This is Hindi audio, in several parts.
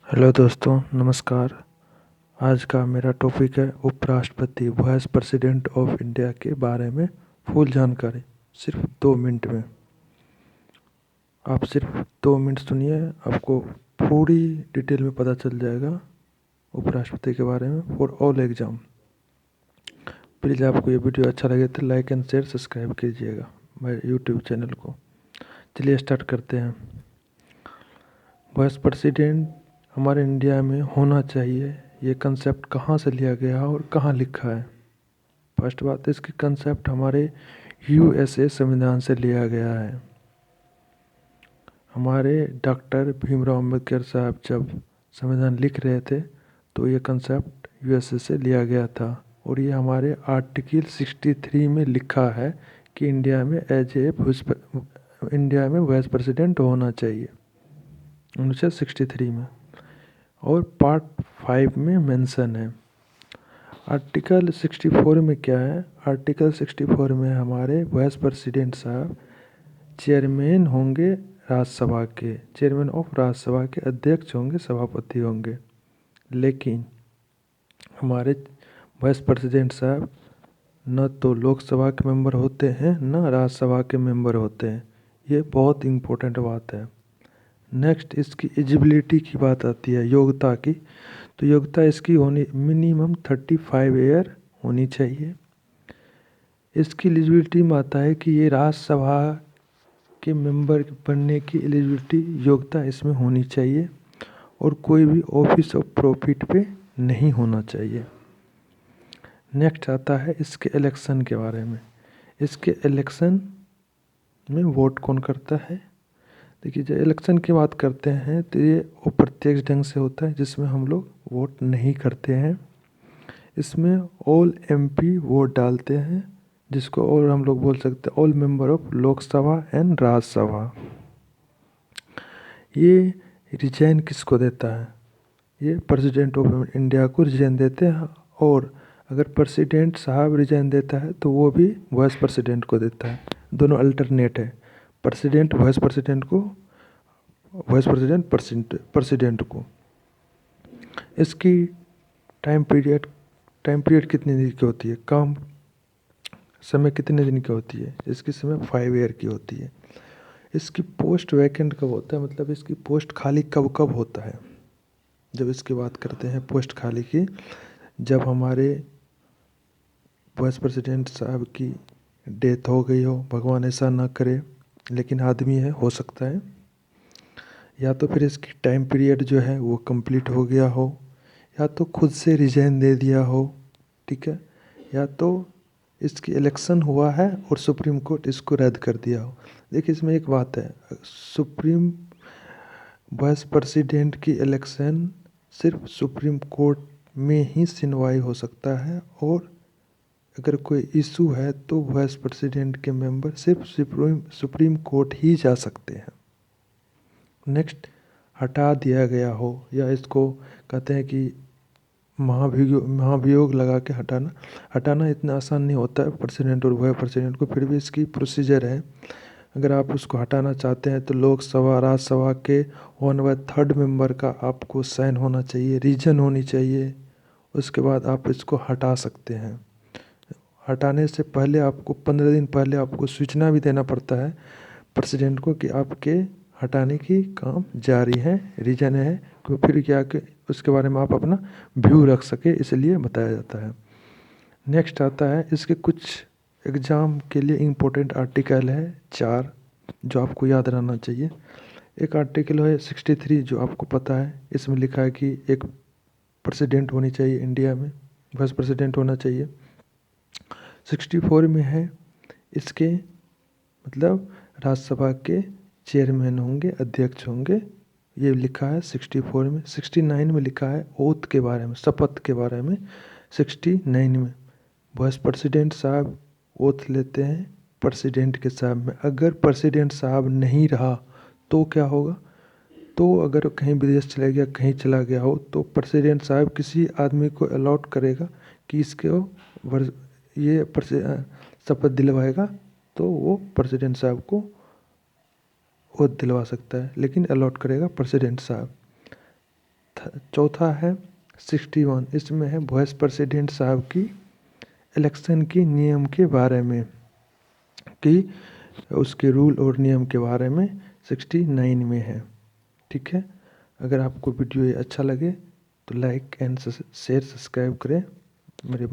हेलो दोस्तों, नमस्कार। आज का मेरा टॉपिक है उपराष्ट्रपति वाइस प्रेसिडेंट ऑफ इंडिया के बारे में फुल जानकारी सिर्फ 2 मिनट में। आप सिर्फ 2 मिनट सुनिए, आपको पूरी डिटेल में पता चल जाएगा उपराष्ट्रपति के बारे में फॉर ऑल एग्ज़ाम। प्लीज़ आपको ये वीडियो अच्छा लगे तो लाइक एंड शेयर सब्सक्राइब कीजिएगा मेरे यूट्यूब चैनल को। चलिए स्टार्ट करते हैं। वाइस प्रेसिडेंट हमारे इंडिया में होना चाहिए, ये कंसेप्ट कहाँ से लिया गया और कहाँ लिखा है। फर्स्ट बात, इसकी कंसेप्ट हमारे यूएसए संविधान से लिया गया है। हमारे डॉक्टर भीमराव अम्बेडकर साहब जब संविधान लिख रहे थे तो ये कंसेप्ट यूएसए से लिया गया था और ये हमारे आर्टिकल 63 में लिखा है कि इंडिया में वाइस प्रेसिडेंट होना चाहिए 1963 में, और पार्ट 5 में मेंशन है। आर्टिकल 64 में क्या है? आर्टिकल 64 में हमारे वाइस प्रेसिडेंट साहब चेयरमैन होंगे राज्यसभा के, चेयरमैन ऑफ राज्यसभा के अध्यक्ष होंगे, सभापति होंगे। लेकिन हमारे वाइस प्रेसिडेंट साहब न तो लोकसभा के मेंबर होते हैं न राज्यसभा के मेंबर होते हैं। ये बहुत इम्पोर्टेंट बात है। नेक्स्ट, इसकी एलिजिबिलिटी की बात आती है, योग्यता की। तो योग्यता इसकी होनी मिनिमम 35 ईयर होनी चाहिए। इसकी एलिजिबिलिटी में आता है कि ये राज्यसभा के मेंबर बनने की एलिजिबिलिटी योग्यता इसमें होनी चाहिए और कोई भी ऑफिस ऑफ प्रॉफिट पे नहीं होना चाहिए। नेक्स्ट आता है इसके इलेक्शन के बारे में। इसके इलेक्शन में वोट कौन करता है? देखिए, जब इलेक्शन की बात करते हैं तो ये अप्रत्यक्ष ढंग से होता है जिसमें हम लोग वोट नहीं करते हैं। इसमें ऑल एमपी वोट डालते हैं, जिसको और हम लोग बोल सकते हैं all member of Lok Sabha and Rajya Sabha. ये रिजाइन किसको देता है? ये प्रेसिडेंट ऑफ इंडिया को रिजाइन देते हैं, और अगर प्रेसिडेंट साहब रिजाइन देता है तो वो भी वाइस प्रेसिडेंट को देता है। दोनों अल्टरनेट है, प्रेसिडेंट वाइस प्रेसिडेंट को, वाइस प्रेसिडेंट प्रेसिडेंट को। इसकी टाइम पीरियड कितने दिन की होती है? काम समय कितने दिन की होती है? इसकी समय 5 ईयर की होती है। इसकी पोस्ट वैकेंट कब होता है, मतलब इसकी पोस्ट खाली कब कब होता है? जब इसकी बात करते हैं पोस्ट खाली की, जब हमारे वाइस प्रेसिडेंट साहब की डेथ हो गई हो, भगवान ऐसा ना करे, लेकिन आदमी है, हो सकता है, या तो फिर इसकी टाइम पीरियड जो है वो कंप्लीट हो गया हो, या तो खुद से रिजाइन दे दिया हो, ठीक है, या तो इसकी इलेक्शन हुआ है और सुप्रीम कोर्ट इसको रद्द कर दिया हो। देखिए, इसमें एक बात है, सुप्रीम वाइस प्रेसिडेंट की इलेक्शन सिर्फ सुप्रीम कोर्ट में ही सुनवाई हो सकता है, और अगर कोई इशू है तो वाइस प्रेसिडेंट के मेंबर सिर्फ सुप्रीम कोर्ट ही जा सकते हैं। नेक्स्ट, हटा दिया गया हो, या इसको कहते हैं कि महाभियोग लगा के हटाना इतना आसान नहीं होता है प्रेसिडेंट और वाइस प्रेसिडेंट को, फिर भी इसकी प्रोसीजर है। अगर आप उसको हटाना चाहते हैं तो लोकसभा राज्यसभा के 1/3 मेंबर का आपको साइन होना चाहिए, रीजन होनी चाहिए, उसके बाद आप इसको हटा सकते हैं। हटाने से पहले आपको 15 दिन पहले आपको सूचना भी देना पड़ता है प्रेसिडेंट को कि आपके हटाने की काम जारी है, रीजन है, तो फिर क्या कि उसके बारे में आप अपना व्यू रख सके, इसलिए बताया जाता है। नेक्स्ट आता है इसके कुछ एग्ज़ाम के लिए इम्पोर्टेंट आर्टिकल है 4, जो आपको याद रहना चाहिए। एक आर्टिकल है 63, जो आपको पता है, इसमें लिखा है कि एक प्रेसिडेंट होनी चाहिए इंडिया में, वाइस प्रेसिडेंट होना चाहिए। 64 में है इसके मतलब राज्यसभा के चेयरमैन होंगे, अध्यक्ष होंगे, ये लिखा है 64 में। 69 में लिखा है ओथ के बारे में, शपथ के बारे में। 69 में वाइस प्रेसिडेंट साहब ओथ लेते हैं प्रेसिडेंट के साहब में। अगर प्रेसिडेंट साहब नहीं रहा तो क्या होगा? तो अगर कहीं विदेश चला गया, कहीं चला गया हो, तो प्रेसिडेंट साहब किसी आदमी को अलॉट करेगा कि इसको ये शपथ दिलवाएगा, तो वो प्रेसिडेंट साहब को वो दिलवा सकता है, लेकिन अलॉट करेगा प्रेसिडेंट साहब। चौथा है 61, इसमें है वाइस प्रेसिडेंट साहब की इलेक्शन की नियम के बारे में, कि उसके रूल और नियम के बारे में 69 में है। ठीक है, अगर आपको वीडियो ये अच्छा लगे तो लाइक एंड शेयर सब्सक्राइब करें मेरे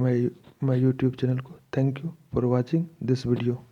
माय यूट्यूब चैनल को। Thank you for watching this video.